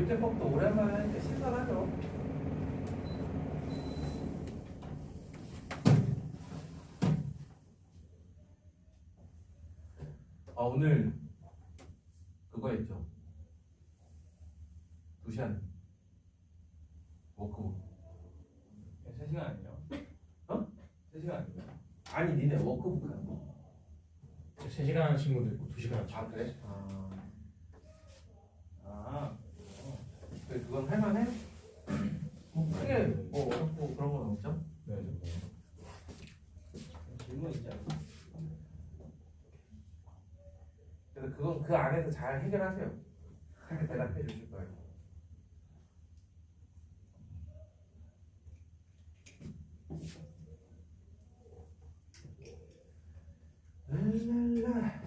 조립제법도 오랜만에 하니까 신선하죠. 오늘 그거 했죠. 2시간 워크북. 3시간 아니에요? 어? 3시간 아니에요? 아니 니네 워크북 하는 거. 3시간 하는 친구도 있고 2시간 하는 친구도 그래? 그래요? 그건 할만해? 뭐 크게 뭐 어렵고 그런 건 없죠? 네. 질문 있지 않아요? 그래서 그건 그 안에서 잘 해결하세요. 그렇게 대답해 주실 거예요. 랄랄라.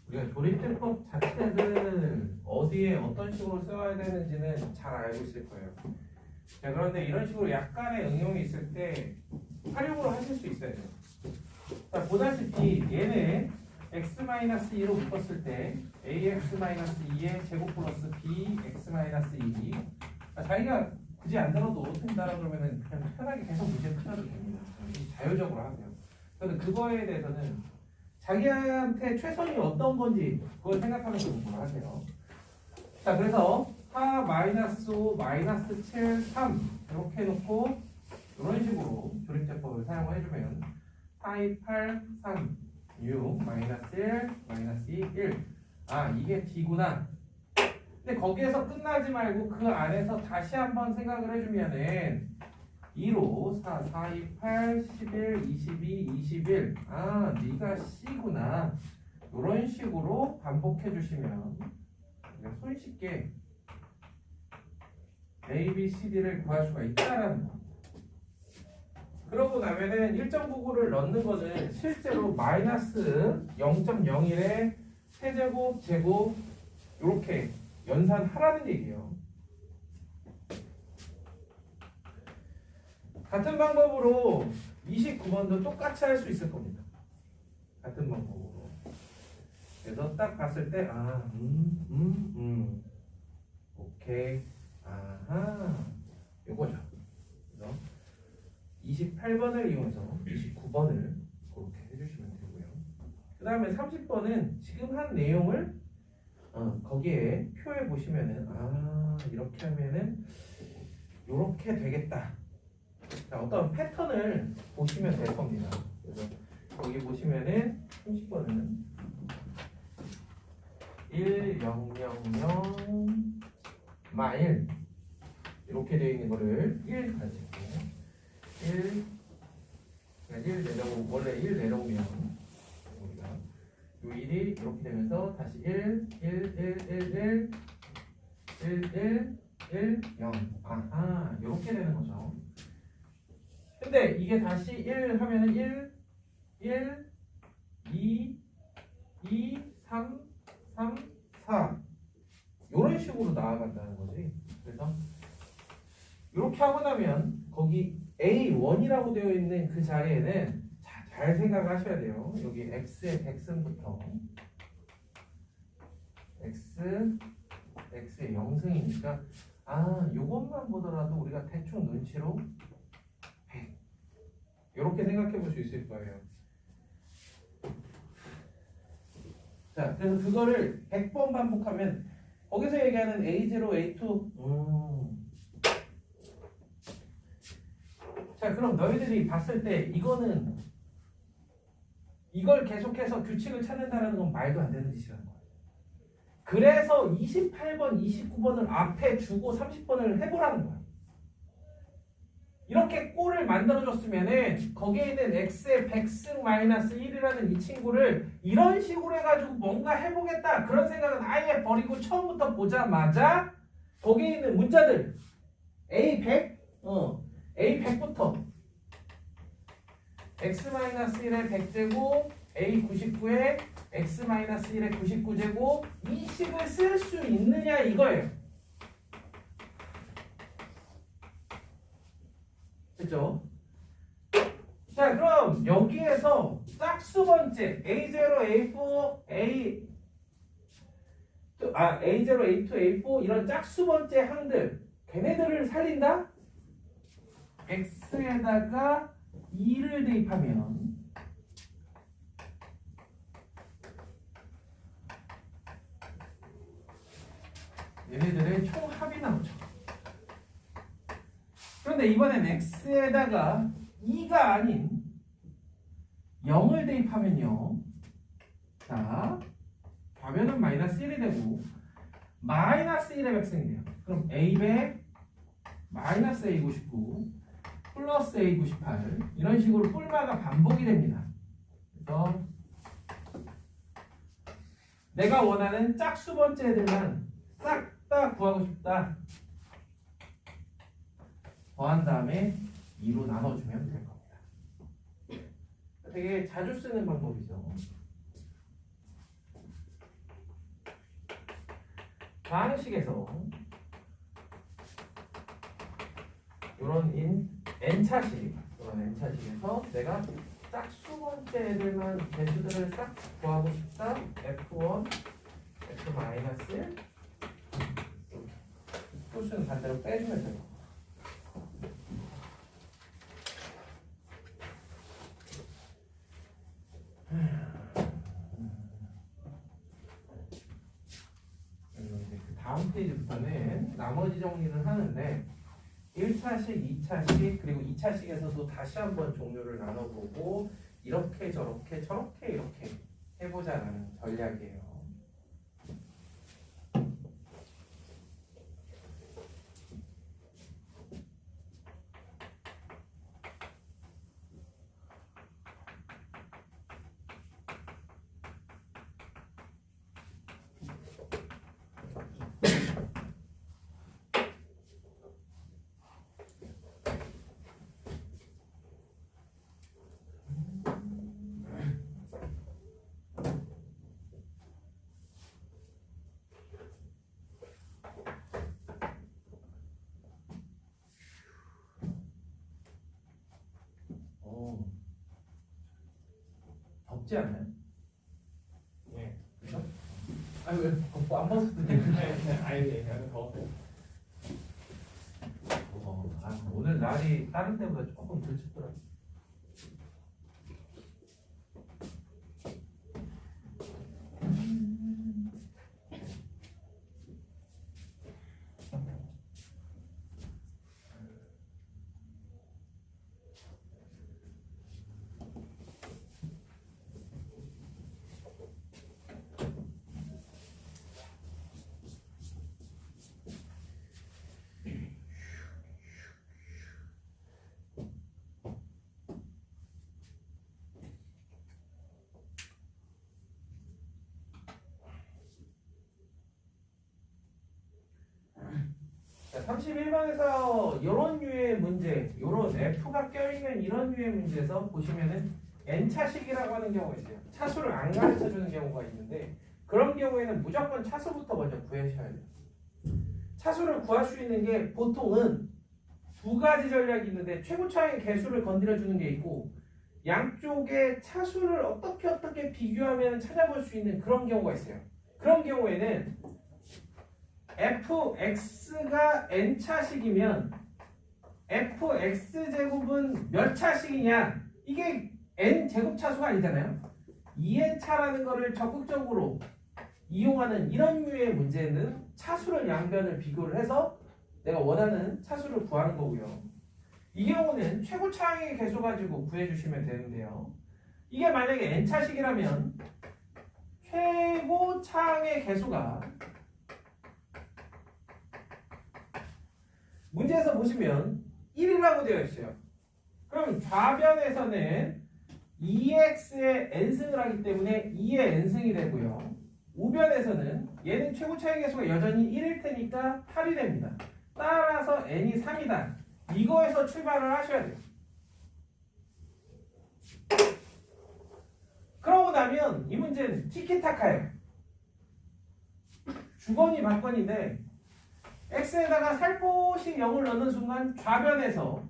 우리가 조립제법 자체를 어디에 어떤 식으로 써야 되는지는 잘 알고 있을 거예요. 자, 그런데 이런 식으로 약간의 응용이 있을 때 활용으로 하실 수 있어야 돼요. 자, 보다시피 얘네 x-2로 묶었을 때 ax-2의 제곱 플러스 bx-2 자기가 굳이 안 들어도 된다라 그러면은 그냥 편하게 계속 문제 풀어도 됩니다. 자율적으로 하세요. 그런데 그거에 대해서는 자기한테 최선이 어떤 건지 그걸 생각하면서 공부를 하세요. 자, 그래서 4, -5, -7, 3 이렇게 해놓고 이런 식으로 조립제법을 사용을 해주면 4, 2, 8, 3, 6, -1, -2, 1 이게 D구나. 근데 거기에서 끝나지 말고 그 안에서 다시 한번 생각을 해주면은 2로 4, 4, 2, 8, 11, 22, 21 네가 C구나. 이런 식으로 반복해 주시면 손쉽게 A, B, C, D를 구할 수가 있다라는 거. 그러고 나면은 1.99를 넣는 거는 실제로 마이너스 0.01에 세제곱, 제곱 이렇게 연산하라는 얘기예요. 같은 방법으로 29번도 똑같이 할 수 있을 겁니다. 같은 방법으로. 그래서 딱 봤을 때 오케이. 요거죠. 그래서 28번을 이용해서 29번을 그렇게 해주시면 되고요. 그 다음에 30번은 지금 한 내용을 거기에 표에 보시면은 이렇게 하면은 이렇게 되겠다. 자, 어떤 패턴을 보시면 될 겁니다. 그래서 여기 보시면은 30번은 1, 0, 0, 0, 마일 이렇게 되어 있는 거를 1 가지고 1 내려오고 원래 1 내려오면 우리가 요 1이 이렇게 되면서 다시 1, 1, 1, 1, 1, 1, 1, 1, 0 이렇게 되는 거죠. 근데 이게 다시 1 하면은 1, 1, 2, 2, 3, 3, 4 이런 식으로 나아간다는 거지. 그래서 이렇게 하고 나면 거기 A1이라고 되어 있는 그 자리에는 잘 생각하셔야 돼요. 여기 X의 백승부터 X의 0승이니까 요것만 보더라도 우리가 대충 눈치로 100 이렇게 생각해 볼 수 있을 거예요. 자, 그래서 그거를 100번 반복하면 거기서 얘기하는 A0, A2 자, 그럼 너희들이 봤을 때 이걸 계속해서 규칙을 찾는다는 건 말도 안 되는 짓이라는 거예요. 그래서 28번, 29번을 앞에 주고 30번을 해보라는 거예요. 이렇게 꼴을 만들어줬으면은 거기에 있는 x의 백승 마이너스 1이라는 이 친구를 이런 식으로 해가지고 뭔가 해보겠다 그런 생각은 아예 버리고 처음부터 보자마자 거기에 있는 문자들 A100 A100부터 x-1의 100제곱 A99에 x-1의 99제곱 이 식을 쓸 수 있느냐 이거예요. 그죠? 자, 그럼 여기에서 짝수 번째 A0, A4, A0, A2, A4 이런 짝수 번째 항들 걔네들을 살린다? X에다가 2를 대입하면 얘네들의 총합이 나오죠. 그런데 이번엔 X에다가 2가 아닌 0을 대입하면요. 자, 좌변은 마이너스 1이 되고 마이너스 1의 백승이 돼요. 그럼 A100 마이너스 A99 플러스 A98 이런 식으로 뿔마가 반복이 됩니다. 그래서 내가 원하는 짝수 번째 애들만 싹 다 구하고 싶다. 더한 다음에 2로 나눠주면 될 겁니다. 되게 자주 쓰는 방법이죠. 방식에서 이런 n차식, 이런 n차식에서 내가 짝수 번째 애들만 개수들을 싹 구하고 싶다. F1, F-1 소수는 반대로 빼주면 돼요. 그 다음 페이지부터는 나머지 정리를 하는데 1차식, 2차식, 그리고 2차식에서도 다시 한번 종류를 나눠보고 이렇게 저렇게 저렇게 이렇게 해보자라는 전략이에요. 덥지 않나요? 예. 그죠? 아니 왜 덥고 안 벗어도 돼? 아니, 약간 더. 오늘 날이 다른 때보다 조금 덜 춥더라고요. 자, 31번에서 이런 류의 문제, 이런 F가 껴있는 이런 류의 문제에서 보시면은 N차식이라고 하는 경우가 있어요. 차수를 안 가르쳐 주는 경우가 있는데 그런 경우에는 무조건 차수부터 먼저 구하셔야 돼요. 차수를 구할 수 있는 게 보통은 두 가지 전략이 있는데 최고차의 개수를 건드려 주는 게 있고 양쪽의 차수를 어떻게 비교하면 찾아볼 수 있는 그런 경우가 있어요. 그런 경우에는 fx가 n차식이면 fx제곱은 몇 차식이냐? 이게 n제곱차수가 아니잖아요. 2n차라는 거를 적극적으로 이용하는 이런 류의 문제는 차수를 양변을 비교를 해서 내가 원하는 차수를 구하는 거고요. 이 경우는 최고차항의 개수 가지고 구해주시면 되는데요. 이게 만약에 n차식이라면 최고차항의 개수가 문제에서 보시면 1이라고 되어 있어요. 그럼 좌변에서는 2x의 n승을 하기 때문에 2의 n승이 되고요. 우변에서는 얘는 최고 차이 계수가 여전히 1일 테니까 8이 됩니다. 따라서 n이 3이다. 이거에서 출발을 하셔야 돼요. 그러고 나면 이 문제는 티키타카예요. 주거니 받거니인데 x에다가 살포시 0을 넣는 순간 좌변에서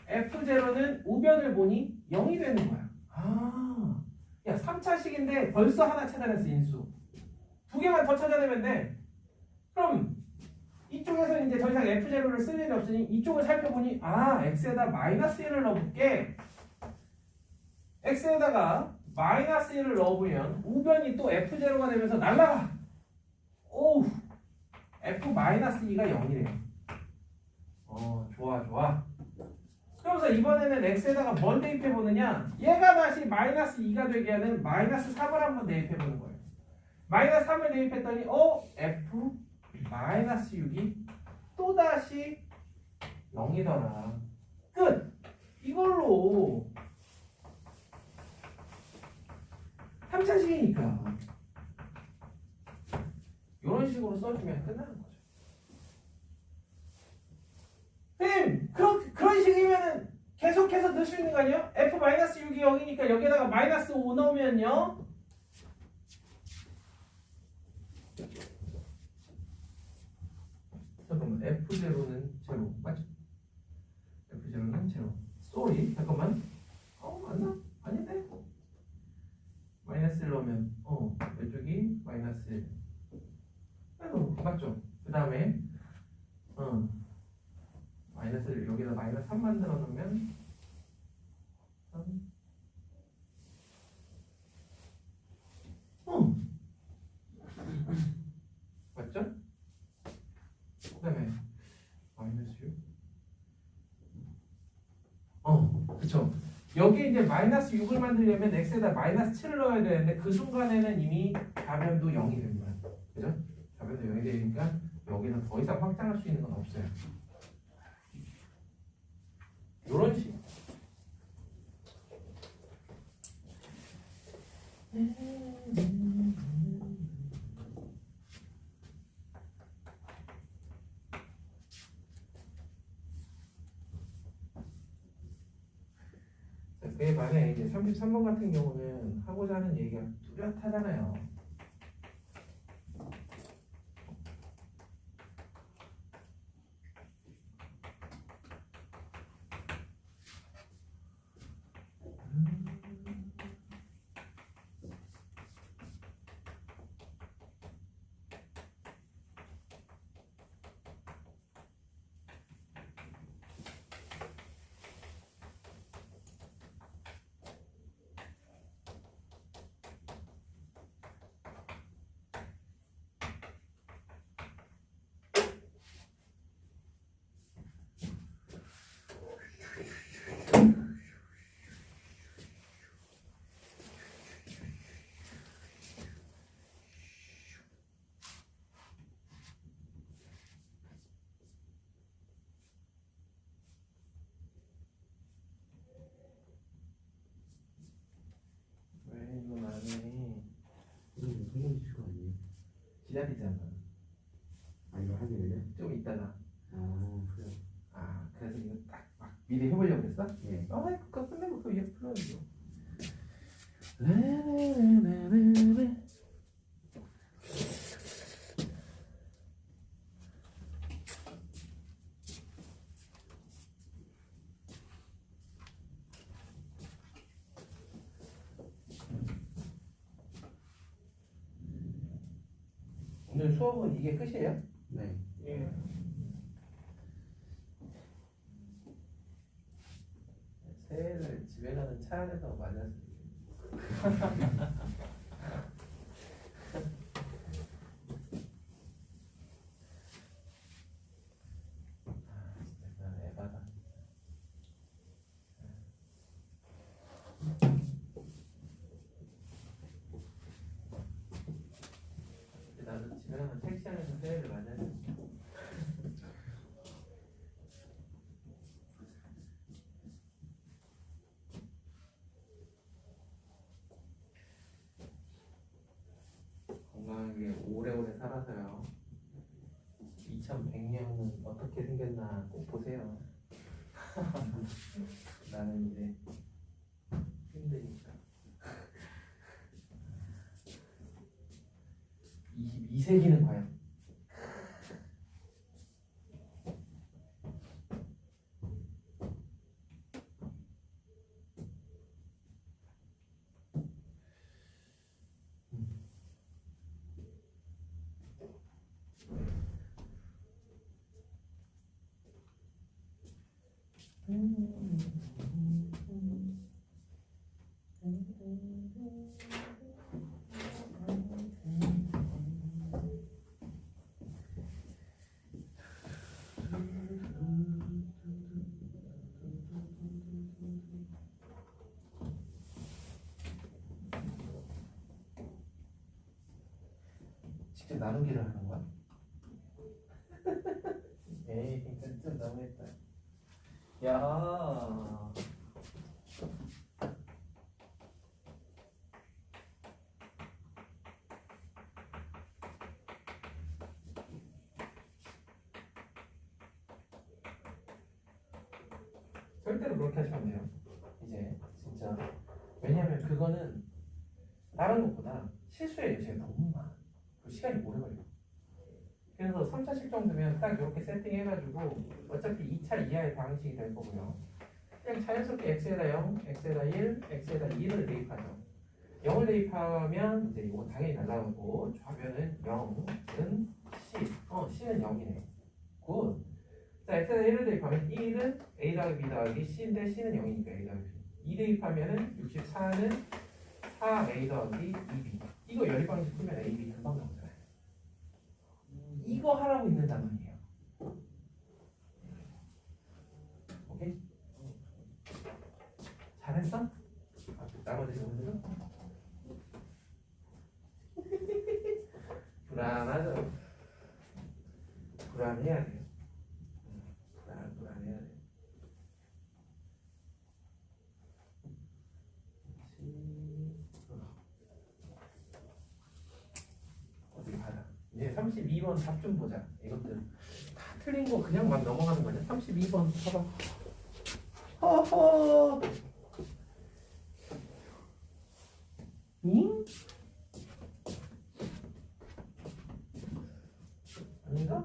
f0는 우변을 보니 0이 되는 거야. 아, 야 3차식인데 벌써 하나 찾아냈어. 인수 두 개만 더 찾아내면 돼. 그럼 이쪽에서 이제 더 이상 f0를 쓸 일이 없으니 이쪽을 살펴보니 아 x에다 마이너스 1을 넣어볼게. x에다가 마이너스 1을 넣어보면 우변이 또 f0가 되면서 날라가. 오우, f-2가 0이래요. 좋아. 그러면서 이번에는 x에다가 뭘 대입해보느냐, 얘가 다시 마이너스 2가 되게 하는 마이너스 3을 한번 대입해보는 거예요. 마이너스 3을 대입했더니 f-6이 또다시 0이더라. 끝! 이걸로 3차식이니까 이런 식으로 써주면 끝나는 거죠. 선생님, 그런 식이면 계속해서 넣을 수 있는 거 아니에요? f-6이 0이니까 여기다가 마이너스 5 넣으면요, 잠깐만, f0는 제로 맞죠? f0는 제로. 쏘리, 잠깐만. 맞나? 아닌데? 마이너스 1 넣으면 왼쪽이 마이너스 1. 맞죠? 그 다음에 마이너스를 여기다 마이너스 3 만들어 놓으면 3. 맞죠? 그 다음에 마이너스 6. 그쵸. 여기 이제 마이너스 6을 만들려면 x에다 마이너스 7을 넣어야 되는데 그 순간에는 이미 좌변도 0이 됩니다. 그죠? 좌변도 0이 되니까 여기는 더 이상 확장할 수 있는 건 없어요. 요런 식. 그에 반해 이제 33번 같은 경우는 하고자 하는 얘기가 뚜렷하잖아요. 왜 이건 안 해? 이거 무슨 공식가 아니에요? 기다리잖아. 아 이거 하게 되냐? 좀 이따가. 그래. 그래서 이거 딱 막 미리 해보려고 했어? 예. 그거 끝내고 그 위에 풀어야죠. 오늘 수업은 이게 끝이에요? 네. 예. 새해를 집에 가는 차 안에서 맞았어요. 진짜 난 에바다. 나도 집에 가면 택시 안에서 새해를 맞았어. 건강하게 오래오래 살아서요. 2100년은 어떻게 생겼나 꼭 보세요. 나는 이제 힘드니까. 22세기는 과연? 직접 나누기를 하는 거야? 에이, 좀 너무했다. 야. 절대로 그렇게 하시면 안 돼요. 이제 진짜 왜냐면 그거는 다른 것보다 실수의 여지가 너무 많아. 그 시간이 오래 걸려. 그래서 3차 실정되면 딱 이렇게 세팅해가지고 어차피 2차 이하의 방식이 될 거고요. 그냥 자연스럽게 x에다 0, x에다 1, x에다 2를 대입하죠. 0을 대입하면 이제 이거 당연히 날라가고 좌변은 0은 c, c는 0이네. 굿. 자, x에다 1을 대입하면 1은 a 더하기 b 더하기 c인데 c는 0이니까 a 더하기 b. 2 대입하면은 64는 4a 더하기 2b. 이거 연립 방식 풀면 a, b 금방 나오잖아요. 이거 하라고 있는 단원이에요. 오케이? 잘했어? 아, 나머지 분들은? 불안하죠? 불안해야 돼요. 불안해야 돼요. 어디 가자. 이제 32번 답 좀 보자. 이것들 다 틀린 거 그냥 막 넘어가는 거냐? 32번 봐봐. 허허. 잉? 아닌가?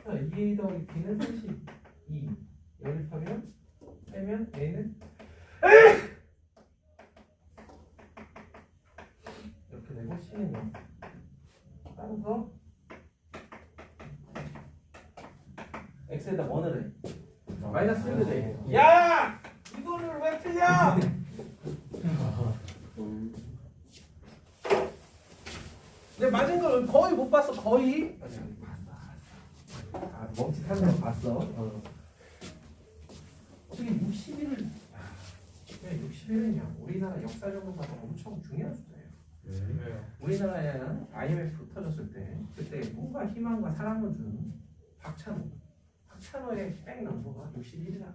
자, 2a 더하기 b는 32. 연립하면 빼면 a는 이렇게 되고 c는 0. 따라서 x에다 1을 해. 마이너스 1을 해. 야! 이거를 왜 틀려? 내 맞은 걸 거의 못 봤어. 거의. 봤어. 아, 멈칫하는 거 봤어. 어떻게 61을 왜 61이냐? 우리나라 역사적으로 봐도 엄청 중요한 숫자예요. 왜요? 우리나라에는 IMF 터졌을 때 그때 뭔가 희망과 사랑을 준 박찬호의 백 넘버가 61이라.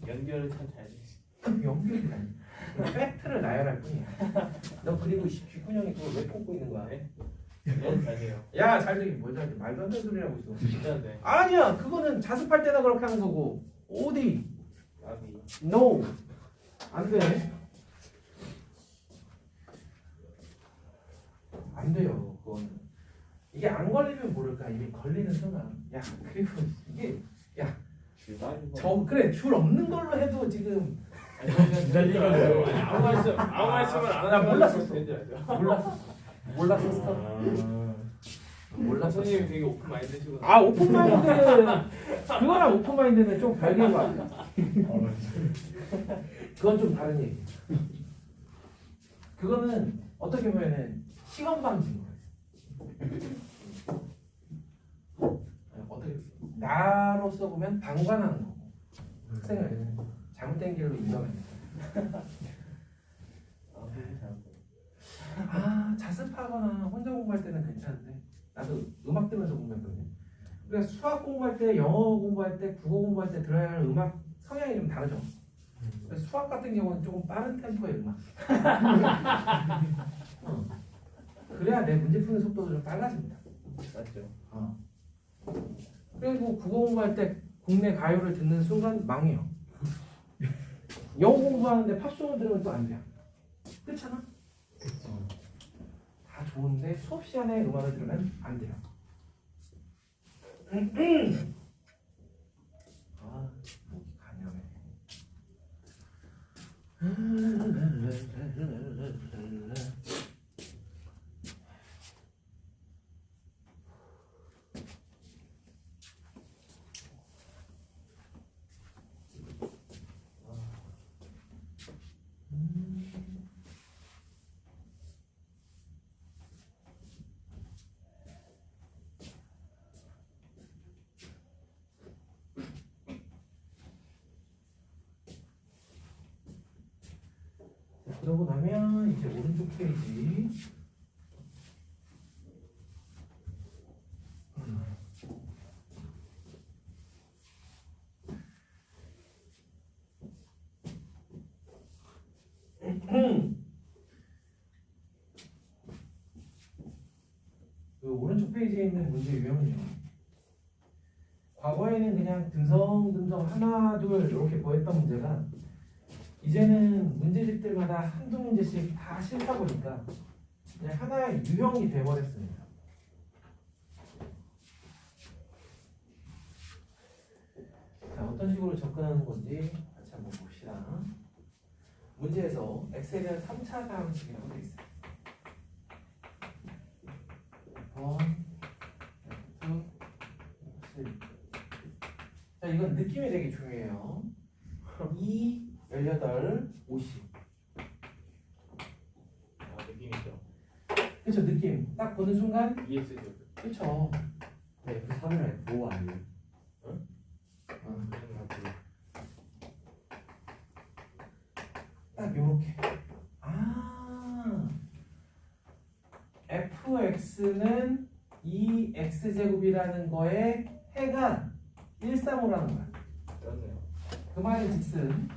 연결을 참 잘 주시. 연결이라니. 팩트를 나열할 뿐이야. 너 그리고 19년이 그걸 왜 뽑고 있는 거야? 연결 잘해요. 야, 잘 되긴 뭘 잘돼. 말도 안 되는 소리 하고 있어. 진짜인데. 아니야, 그거는 자습할 때나 그렇게 하는 거고. 어디? 나비. No. 안 돼. 안 돼요, 그거는. 이게 안 걸리면 모를까. 이미 걸리는 순간. 야, 그리고 이게 그래, 줄 없는 걸로 해도 지금 기다리는 아무 말씀을 안 나 하면 몰랐었어. 몰랐어. 몰랐었어. 몰랐었어. 선생님 되게 오픈 마인드시구나. 아, 오픈마인드. 그거랑 오픈마인드는 좀 별개인 것 같아. 그건 좀 다른 얘기. 그거는 어떻게 보면은 시간 방지인 거예요. 어떻게 나로서 보면 방관하는 거고 학생을 잘못된 길로 인정하는 거예요. 아, 자습하거나 혼자 공부할 때는 괜찮은데 나도 음악 들으면서 공부했거든요. 우리가 수학 공부할 때, 영어 공부할 때, 국어 공부할 때 들어야 할 음악 성향이 좀 다르죠. 수학 같은 경우는 조금 빠른 템포의 음악. 그래야 내 문제 푸는 속도도 좀 빨라집니다. 맞죠? 그리고 국어 공부할 때 국내 가요를 듣는 순간 망해요. 영어 공부하는데 팝송을 들으면 또 안 돼요. 그렇잖아? 다 좋은데 수업 시간에 음악을 들으면 안 돼요. 아, 목이 가냐네. 그러고 나면 이제 오른쪽 페이지. 그 오른쪽 페이지에 있는 문제 유형은요. 과거에는 그냥 듬성듬성 하나 둘 이렇게 보였던 문제가 이제는 문제집들마다 한두 문제씩 다 싫다 보니까 그냥 하나의 유형이 돼버렸습니다. 자, 어떤 식으로 접근하는 건지 같이 한번 봅시다. 문제에서 x에 대한 3차 상식이라고 되어 있어요. 자, 이건 느낌이 되게 중요해요. 2, 18, 50. 아, 느낌이죠. 그쵸, 느낌. 딱 보는 순간, EX죠. 그쵸. F3이랑 F5 아니에요? 딱 요렇게. 아, fx는 2x제곱이라는 거에 해가 135라는 거야. 그렇네요. 그 말인 즉슨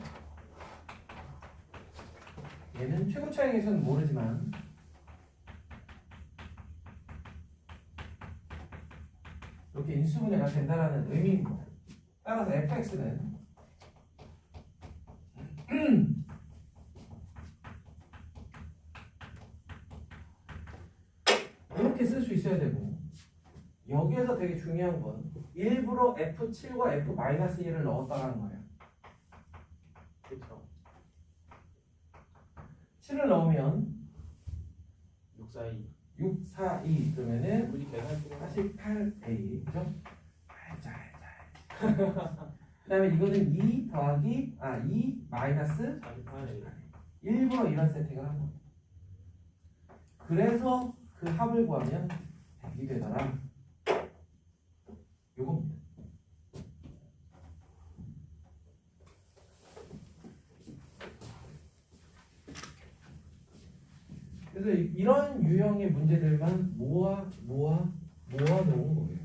얘는 최고 차이에서는 모르지만 이렇게 인수분해가 된다는 의미입니다. 따라서 fx는 이렇게 쓸 수 있어야 되고, 여기에서 되게 중요한 건 일부러 F7과 F-1을 넣었다는 거예요. 그렇죠. 7을 넣으면 642. 6, 4, 2 그러면은 굳이 계산할 필요가 48A 그죠? 그 다음에 이거는 2 더하기 2 마이너스 48. 일부러 이런 세팅을 한 겁니다. 그래서 그 합을 구하면 100이 되더라. 요겁니다. 그래서 이런 유형의 문제들만 모아 놓은 거예요.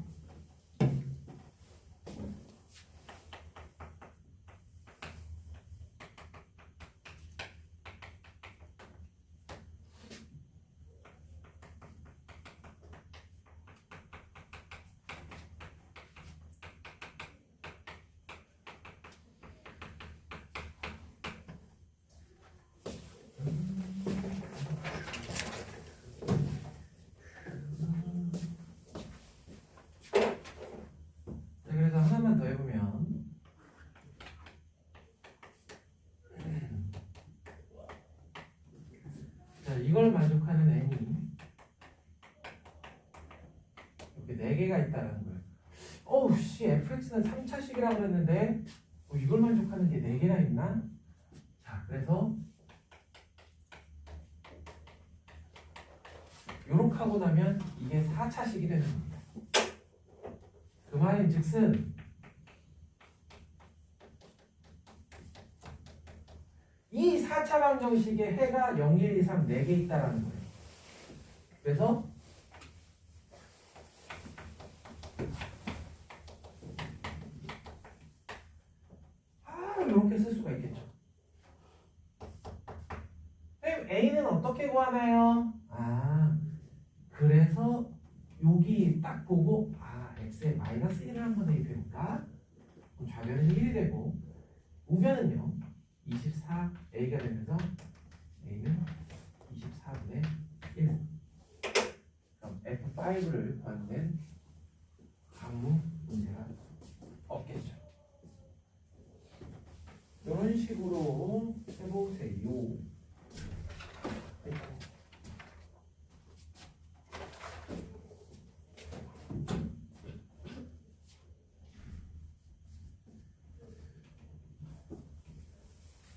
그래서 하나만 더 해보면 자, 이걸 만족하는 n이 이렇게 4개가 있다는 거예요. 어우 씨, fx는 3차식이라고 그랬는데 이걸 만족하는 게 4개나 있나? 자, 그래서 요렇게 하고 나면 이게 4차식이 되는 겁니다. 그 말인 즉슨 이 4차 방정식에 해가 0, 1, 2, 3, 4개 있다라는 거예요. 그래서 이렇게 쓸 수가 있겠죠. A는 어떻게 구하나요? 그래서 여기 딱 보고 x에 마이너스 1을 한번 대입해볼까? 그럼 좌변은 1이 되고 우변은요 24 a가 되면서 a는 24분의 1. 그럼 f5를 구하는 아무 문제가 없겠죠. 이런 식으로 해보세요.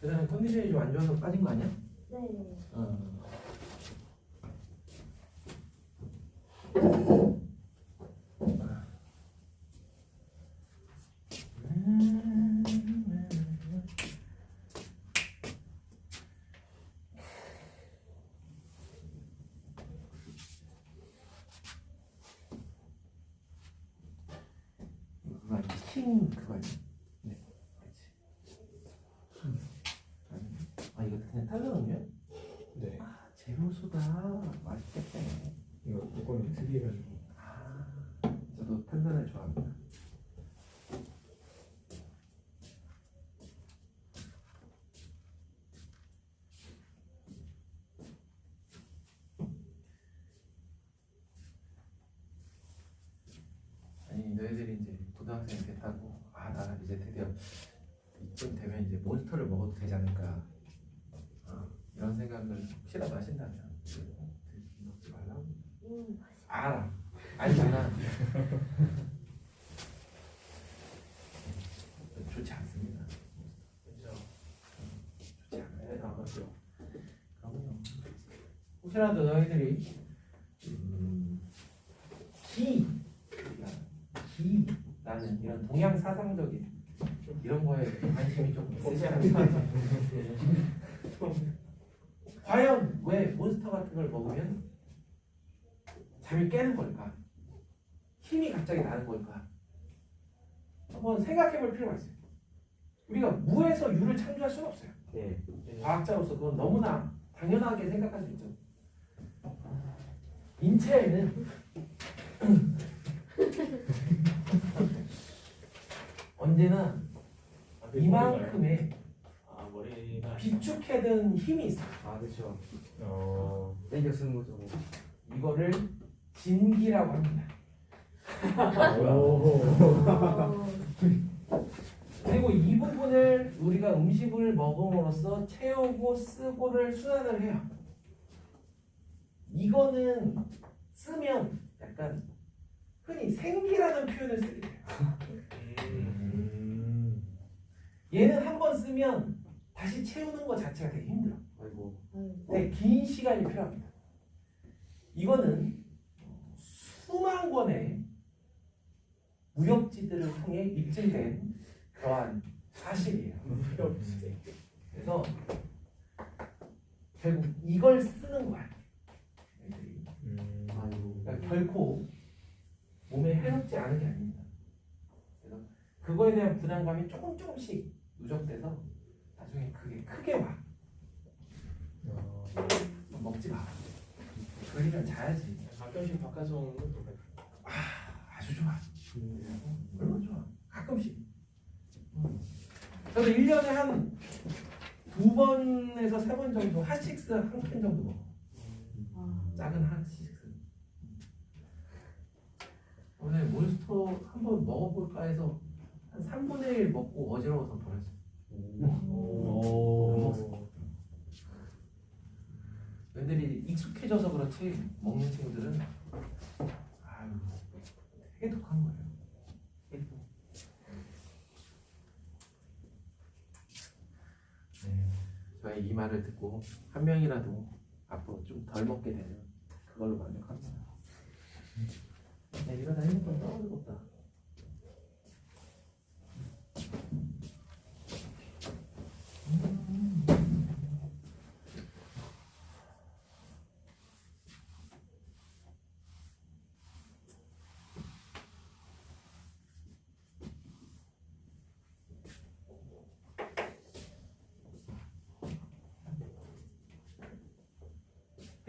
그 다음에 컨디션이 좀 안 좋아서 빠진 거 아니야? 네. 그거 아니야? 킹 그거 아니야? 네, 그렇지. 이거 그냥 탈거는요? 네. 제로소다. 맛있겠다. 이거 요거는 특이해가지고. 저도 탄산을 좋아합니다. 아니 너희들이 이제 고등학생 이렇게 타고 나 이제 드디어 이쯤 되면 이제 몬스터를 먹어도 되지 않을까 이런 생각을 혹시라도 하신다면 먹지 말라고. 알아. 알잖아. 좋지 않습니다. 그렇죠. 좋지 않아요. 그렇죠. 그럼요. 혹시라도 너희들이 기라는 이런 동양 사상적인 이런 거에 관심이 좀 있으시다면 과연 왜 몬스터 같은 걸 먹으면 잠이 깨는 걸까? 힘이 갑자기 나는 걸까? 한번 생각해 볼 필요가 있어요. 우리가 무에서 유를 창조할 수는 없어요. 네. 과학자로서 그건 너무나 당연하게 생각할 수 있죠. 인체에는 언제나 이만큼의 머리가 비축해둔 힘이 있어요. 그렇죠. 땡겨 쓰는 거죠. 이거를 진기라고 합니다. 그리고 이 부분을 우리가 음식을 먹음으로써 채우고 쓰고를 순환을 해요. 이거는 쓰면 약간 흔히 생기라는 표현을 쓰게 돼요. 얘는 한 번 쓰면 다시 채우는 것 자체가 되게 힘들어. 아이고. 되게 긴 시간이 필요합니다. 이거는 수만 권의 무역지들을 통해 입증된 그러한 사실이에요. 그래서 결국 이걸 쓰는 거야. 애들이. 그러니까 결코 몸에 해롭지 않은 게 아닙니다. 그래서 그거에 대한 부담감이 조금씩 누적돼서 나중에 그게 크게 와. 먹지 마. 졸리면 자야지. 가끔씩 바꿔서 오는 것도 아주 좋아. 얼마나 좋아. 가끔씩. 저도 1년에 한 2번에서 3번 정도 핫식스 한 캔 정도 먹어. 작은 핫식스. 오늘 몬스터 한번 먹어볼까 해서 한 3분의 1 먹고 어지러워서 버렸어. 애들이 익숙해져서 그렇지 먹는 친구들은 되게 독한 거예요. 저희 이 말을 듣고 한 명이라도 앞으로 좀 덜 먹게 되면 그걸로 만족합니다. 이러다 핸드폰 떨어지겠다.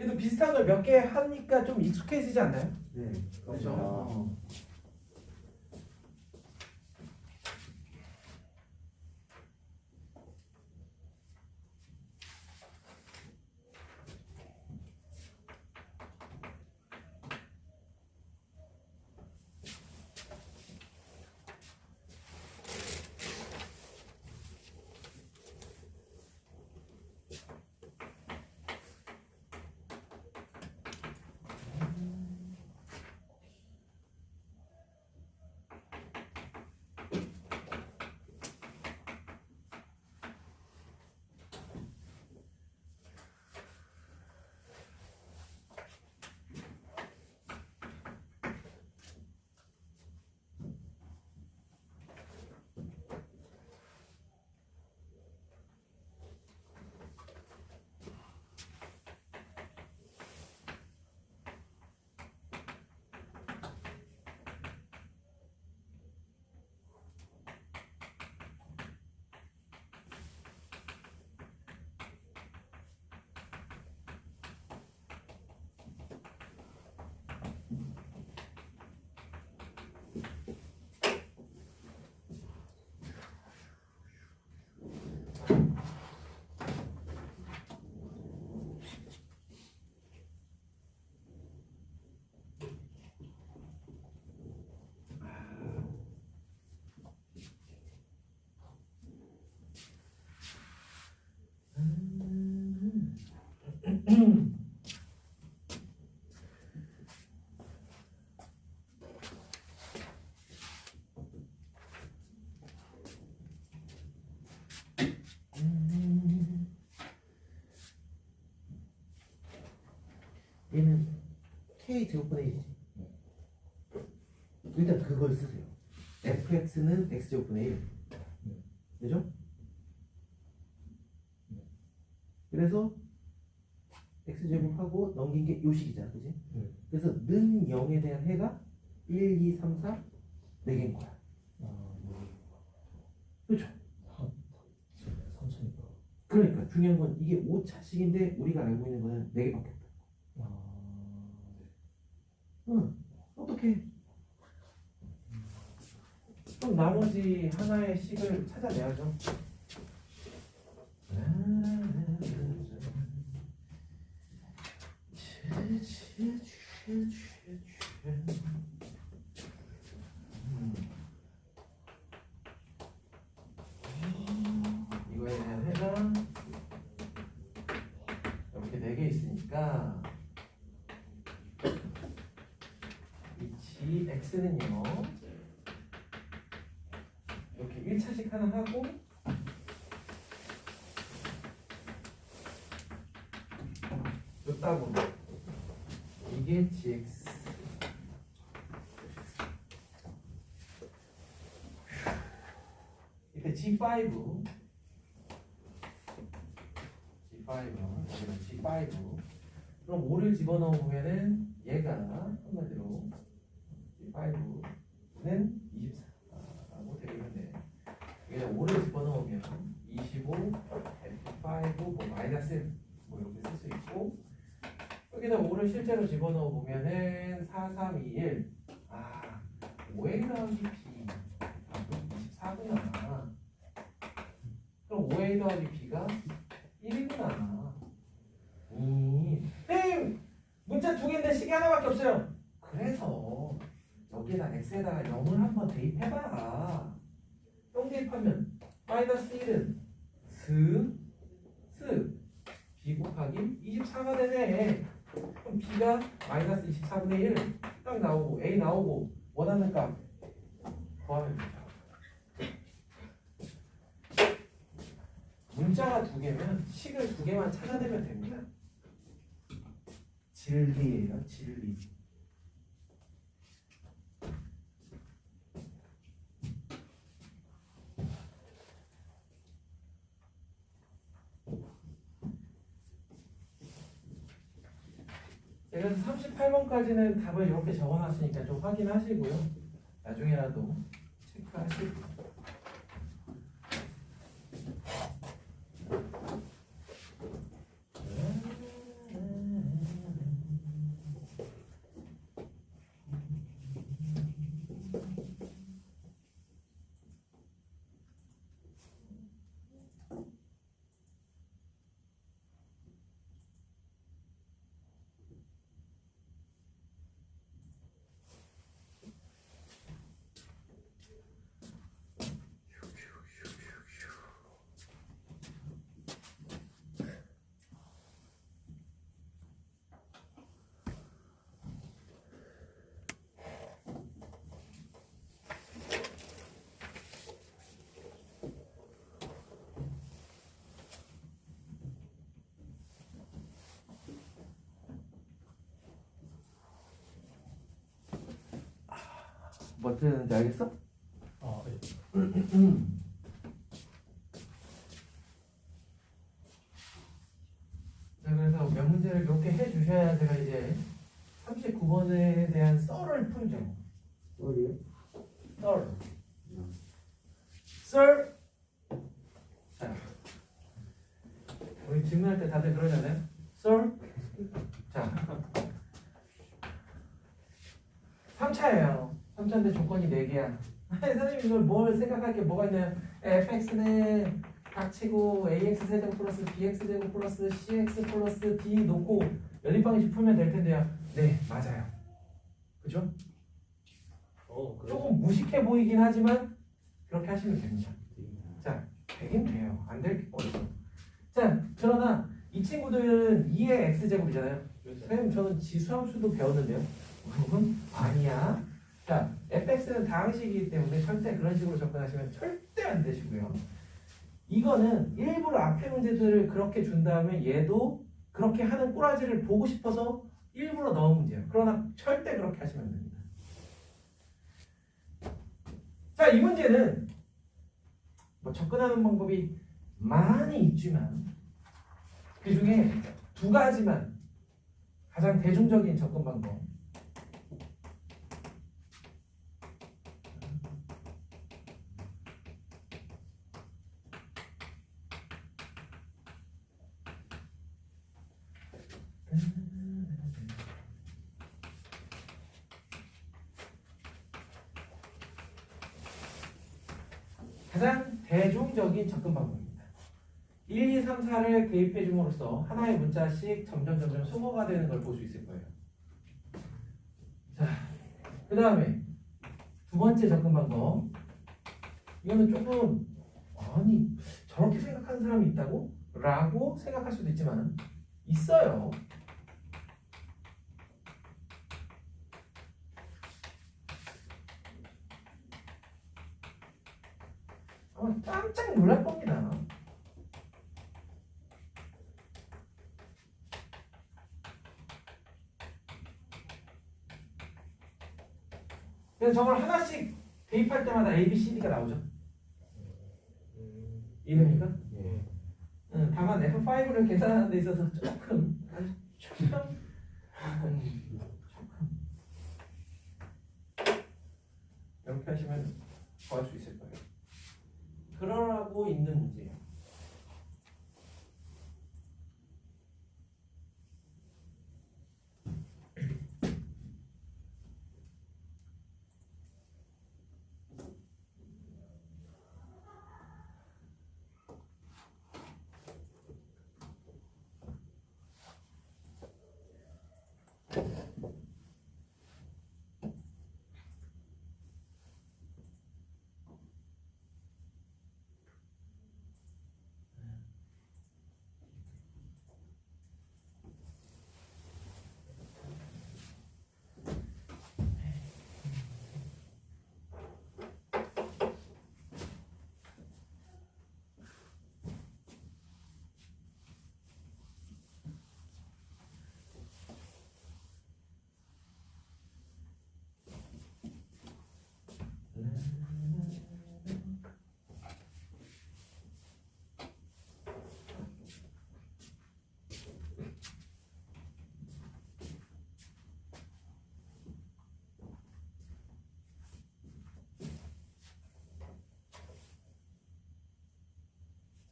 그래도 비슷한 걸 몇 개 하니까 좀 익숙해지지 않나요? 네. 그렇죠. 아, 얘는 k 제곱분의 1이지. 일단 그걸 쓰세요. fx는 x 제곱분의 1. 그죠? 그래서 x 제곱하고 넘긴 게 요식이잖아, 그지? 네. 그래서 는 0에 대한 해가 1, 2, 3, 4, 4개인 거야. 아, 그렇죠? 3천이다. 그러니까 중요한 건 이게 5차식인데 우리가 알고 있는 거는 4개밖에 없다. 아, 응, 어떻게? 그럼 나머지 하나의 식을 찾아내야죠. 이거에 대한 해가 이렇게 4개 있으니까 이 x는요 이렇게 1차식 하나 하고 요따구로 이게 gx 이때 g5 여기는 g5 그럼 5를 집어넣으면은 얘가 한마디로 g5는 24라고 되겠네. 여기다 5를 집어넣으면 25 f5 뭐 마이너스 1 뭐 이렇게 쓸 수 있고 여기다 5를 실제로 집어넣어 보면은 4, 3, 2, 1 5에 더하기 b 24구나. 그럼 5a 더하기 b가 1이구나. 땡! 문자 2개인데 식이 하나밖에 없어요. 그래서 여기에다 x에다가 0을 한번 대입해봐라. 0 대입하면 마이너스 1은 b 곱하기 24가 되네. 그럼 b가 마이너스 24분의 1 딱 나오고 a 나오고 원하는 값 더하면 되죠. 문자가 2개면 식을 2개만 찾아내면 됩니다. 진리예요, 진리. 그래서 38번까지는 답을 이렇게 적어놨으니까 좀 확인하시고요. 나중에라도 체크하시고. 뭐 어떻게 되는지 알겠어? 아, 네. 자, 그래서 몇 문제를 이렇게 해주셔야 제가 이제 39번에 대한 썰을 풀죠. 썰이요? 썰. 썰. 자, 우리 질문할 때 다들 그러잖아요. 썰. 자, 3차예요. 3차인데 조건이 4개야. 아니, 선생님 이걸 뭘 생각할 게 뭐가 있나요? fx는 닥치고 ax 세제곱 플러스 bx 제곱 플러스 cx 플러스 d 놓고 연립방식 풀면 될 텐데요. 네, 맞아요. 그죠? 그래. 조금 무식해 보이긴 하지만 그렇게 하시면 됩니다. 자, 되긴 돼요. 안 될 게 어딨어. 자, 그러나 이 친구들은 2의 x제곱이잖아요. 그렇죠. 선생님 저는 지수함수도 배웠는데요. 아니야. 자, fx는 다항식이기 때문에 절대 그런 식으로 접근하시면 절대 안 되시고요. 이거는 일부러 앞에 문제들을 그렇게 준 다음에 얘도 그렇게 하는 꼬라지를 보고 싶어서 일부러 넣은 문제예요. 그러나 절대 그렇게 하시면 안 됩니다. 자, 이 문제는 뭐 접근하는 방법이 많이 있지만 그 중에 2가지만 가장 대중적인 접근 방법. 가장 대중적인 접근 방법입니다. 1, 2, 3, 4를 대입해 줌으로써 하나의 문자씩 점점 소모가 되는 걸 볼 수 있을 거예요. 자, 그 다음에 2번째 접근 방법. 이거는 조금 아니 저렇게 생각하는 사람이 있다고? 라고 생각할 수도 있지만 있어요. 아마 깜짝 놀랄 겁니다. 그래서 저걸 하나씩 대입할 때마다 A, B, C, D가 나오죠. 이해됩니까? 예. 다만 F5를 계산하는 데 있어서 조금 이렇게 하시면 구할 수 있을 거예요. 그러라고 있는 문제예요.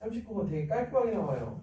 (39번) 되게 깔끔하게 나와요.